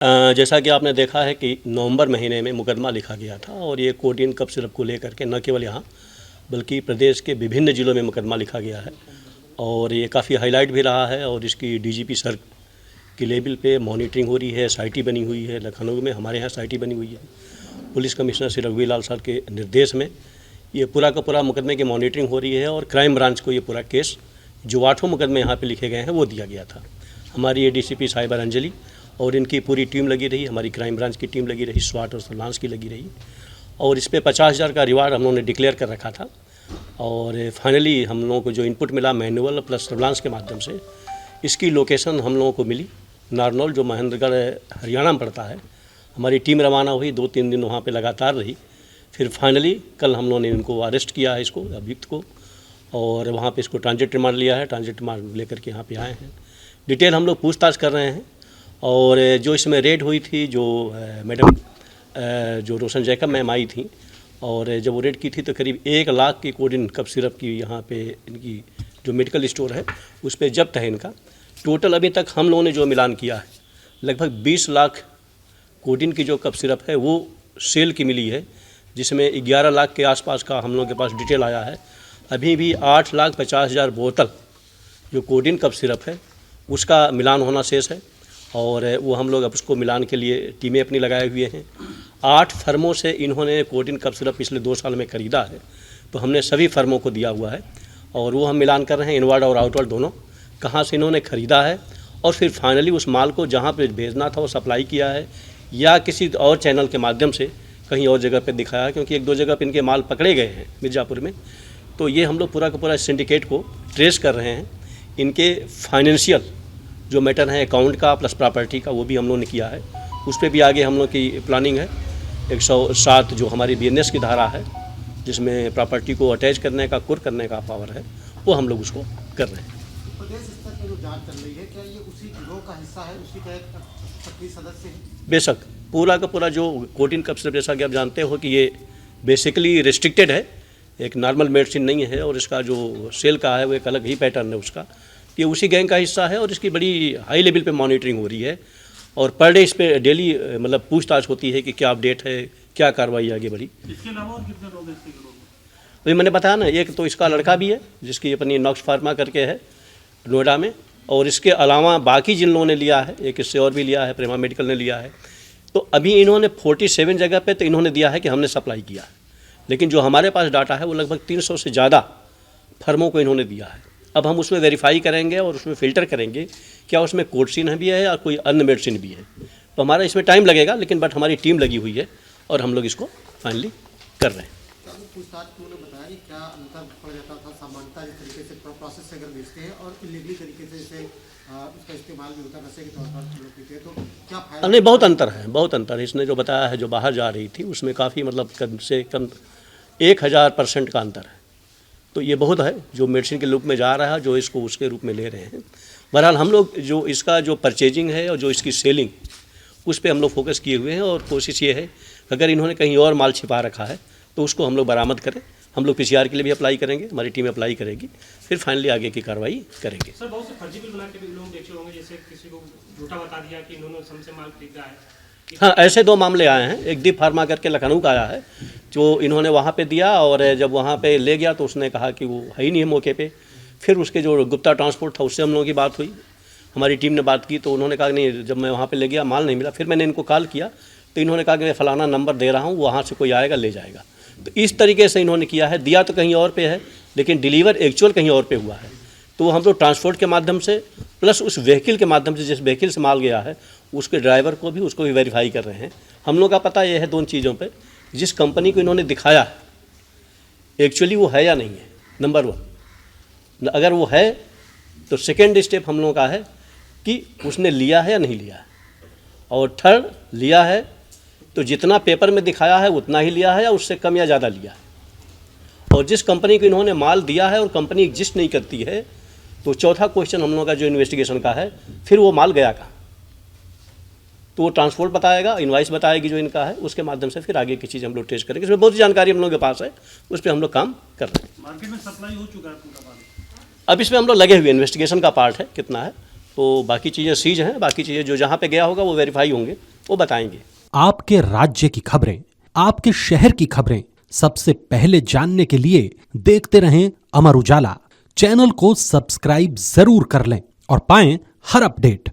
जैसा कि आपने देखा है कि नवंबर महीने में मुकदमा लिखा गया था और ये कोडिन कफ सिरप को लेकर के न केवल यहाँ बल्कि प्रदेश के विभिन्न जिलों में मुकदमा लिखा गया है और ये काफ़ी हाईलाइट भी रहा है और इसकी डीजीपी सर की लेवल पे मॉनिटरिंग हो रही है। साइटी बनी हुई है लखनऊ में, हमारे यहाँ साइटी बनी हुई है। पुलिस कमिश्नर श्री रघुवीरलाल सर के निर्देश में ये पूरा का पूरा मुकदमे की मॉनिटरिंग हो रही है और क्राइम ब्रांच को ये पूरा केस जो 8 मुकदमे यहाँ पे लिखे गए हैं वो दिया गया था। हमारी ये डीसीपी साइबर अंजलि और इनकी पूरी टीम लगी रही, हमारी क्राइम ब्रांच की टीम लगी रही, स्वाट और सर्विलांस की लगी रही और इस पे 50,000 का रिवार्ड हम लोगों ने डिक्लेयर कर रखा था। और फाइनली हम लोगों को जो इनपुट मिला मैनुअल प्लस सर्विलांस के माध्यम से इसकी लोकेशन हम लोगों को मिली नारनौल, जो महेंद्रगढ़ हरियाणा में पड़ता है। हमारी टीम रवाना हुई, 2-3 दिन वहाँ पे लगातार रही। फिर फाइनली कल हम लोगों ने इनको अरेस्ट किया है, इसको अभियुक्त को, और वहाँ पे इसको ट्रांजिट रिमांड लिया है। ट्रांजिट रिमांड लेकर के यहाँ पे आए हैं। डिटेल हम लोग पूछताछ कर रहे हैं। और जो इसमें रेड हुई थी, जो मैडम जो रोशन जैकब मैम आई थी और जब वो रेड की थी तो करीब 1 लाख की कोडिन कफ सिरप की यहाँ पे इनकी जो मेडिकल स्टोर है उस पर जब्त है इनका। टोटल अभी तक हम लोगों ने जो मिलान किया है लगभग 20 लाख कोडिन की जो कफ सिरप है वो सेल की मिली है, जिसमें 11 लाख के आसपास का हम लोगों के पास डिटेल आया है। अभी भी 8,50,000 बोतल जो कोडिन कफ सिरप है उसका मिलान होना शेष है और वो हम लोग अब उसको मिलान के लिए टीमें अपनी लगाए हुए हैं। 8 फर्मों से इन्होंने कोडिन कफ सिरप पिछले 2 साल में खरीदा है, तो हमने सभी फर्मों को दिया हुआ है और वो हम मिलान कर रहे हैं इनवर्ड और आउटवर्ड दोनों, कहाँ से इन्होंने ख़रीदा है और फिर फाइनली उस माल को जहाँ पे भेजना था वो सप्लाई किया है या किसी और चैनल के माध्यम से कहीं और जगह पे दिखाया, क्योंकि 1-2 जगह पे इनके माल पकड़े गए हैं मिर्ज़ापुर में। तो ये हम लोग पूरा का पूरा सिंडिकेट को ट्रेस कर रहे हैं। इनके फाइनेंशियल जो मैटर है अकाउंट का प्लस प्रॉपर्टी का वो भी हम लोगों ने किया है। उस पर भी आगे हम लोग की प्लानिंग है। 107 जो हमारी बीएनएस की धारा है जिसमें प्रॉपर्टी को अटैच करने का, कुर करने का पावर है, वो हम लोग उसको कर रहे हैं। प्रदेश स्तर पर जो जांच चल रही है, क्या ये उसी गिरोह का हिस्सा है, उसी का एक सक्रिय सदस्य है? बेशक पूरा का पूरा जो कोडिन कफ सिरप, जैसा कि आप जानते हो कि ये बेसिकली रिस्ट्रिक्टेड है, एक नॉर्मल मेडिसिन नहीं है और इसका जो सेल का है वो एक अलग ही पैटर्न है उसका। ये उसी गैंग का हिस्सा है और इसकी बड़ी हाई लेवल पे मॉनिटरिंग हो रही है और पर डे इस पे डेली मतलब पूछताछ होती है कि क्या अपडेट है, क्या कार्रवाई आगे बढ़ी। इसके अलावा और कितने लोग हैं इसके गिरोह में? वही मैंने बताया ना, एक तो इसका लड़का भी है जिसकी अपनी नॉक्स फार्मा करके है नोएडा में, और इसके अलावा बाकी जिन लोगों ने लिया है, एक इससे और भी लिया है, प्रेमा मेडिकल ने लिया है। तो अभी इन्होंने 47 जगह पे तो इन्होंने दिया है कि हमने सप्लाई किया है, लेकिन जो हमारे पास डाटा है वो लगभग 300 से ज़्यादा फर्मों को इन्होंने दिया है। अब हम उसमें वेरीफाई करेंगे और उसमें फ़िल्टर करेंगे क्या उसमें कोडसिन भी है या कोई अन्य मेडिसिन भी है। तो हमारा इसमें टाइम लगेगा, लेकिन बट हमारी टीम लगी हुई है और हम लोग इसको फाइनली कर रहे हैं। पूछताछ में उन्होंने बताया कि क्या अंतर पड़ जाता था सामान्यतः जिस तरीके से प्रोसेस से अगर बेचते हैं और इलीगली तरीके से इसे इसका इस्तेमाल भी होता है नशे के तौर पर लोग पीते हैं, तो क्या फायदा? नहीं, बहुत अंतर है, बहुत अंतर है। इसने जो बताया है जो बाहर जा रही थी उसमें काफ़ी मतलब कम से कम 1000% का अंतर है। तो ये बहुत है जो मेडिसिन के रूप में जा रहा है, जो इसको उसके रूप में ले रहे हैं। बहरहाल हम लोग जो इसका जो परचेजिंग है और जो इसकी सेलिंग उस पर हम लोग फोकस किए हुए हैं और कोशिश ये है अगर इन्होंने कहीं और माल छिपा रखा है तो उसको हम लोग बरामद करें। हम लोग पीसीआर के लिए भी अप्लाई करेंगे, हमारी टीम अप्लाई करेगी, फिर फाइनली आगे की कार्रवाई करेंगे। सर, बहुत से फर्जी बिल बना के भी लोग देखे होंगे, जैसे किसी को झूठा बता दिया कि इन्होंने हमसे माल खरीदा है। हाँ, ऐसे 2 मामले आए हैं। एक दीप फार्मा करके लखनऊ का आया है, जो इन्होंने वहाँ पे दिया और जब वहाँ पे ले गया तो उसने कहा कि वो है ही नहीं है मौके पे। फिर उसके जो गुप्ता ट्रांसपोर्ट था उससे हम लोगों की बात हुई, हमारी टीम ने बात की, तो उन्होंने कहा कि नहीं, जब मैं वहाँ पे ले गया माल नहीं मिला। फिर मैंने इनको कॉल किया तो इन्होंने कहा कि मैं फ़लाना नंबर दे रहा हूँ, वहाँ से कोई आएगा ले जाएगा। तो इस तरीके से इन्होंने किया है, दिया तो कहीं और पे है लेकिन डिलीवर एक्चुअल कहीं और पे हुआ है। तो हम लोग ट्रांसपोर्ट के माध्यम से प्लस उस व्हीकल के माध्यम से, जिस व्हीकल से माल गया है उसके ड्राइवर को भी उसको भी वेरीफाई कर रहे हैं। हम लोग का पता यह है 2 चीज़ों पे, जिस कंपनी को इन्होंने दिखाया है एक्चुअली वो है या नहीं है, नंबर 1। अगर वो है तो सेकेंड स्टेप हम लोगों का है कि उसने लिया है या नहीं लिया है, और थर्ड लिया है तो जितना पेपर में दिखाया है उतना ही लिया है या उससे कम या ज़्यादा लिया है। और जिस कंपनी को इन्होंने माल दिया है और कंपनी एग्जिस्ट नहीं करती है, तो चौथा क्वेश्चन हम लोगों का जो इन्वेस्टिगेशन का है, फिर वो माल गया कहाँ, तो वो ट्रांसपोर्ट बताएगा, इनवाइस बताएगी जो इनका है, उसके माध्यम से फिर आगे की चीज़ हम लोग टेस्ट करेंगे। इसमें बहुत सी जानकारी हम लोगों के पास है, उस पर हम लोग काम कर रहे हैं। मार्केट में सप्लाई हो चुका है पूरा पानी? अब इसमें हम लोग लगे हुए, इन्वेस्टिगेशन का पार्ट है कितना है, तो बाकी चीज़ें सीज हैं, बाकी चीज़ें जो जहाँ पे गया होगा वो वेरीफाई होंगे। वो बताएंगे। आपके राज्य की खबरें, आपके शहर की खबरें सबसे पहले जानने के लिए देखते रहें अमर उजाला। चैनल को सब्सक्राइब जरूर कर लें और पाएं हर अपडेट।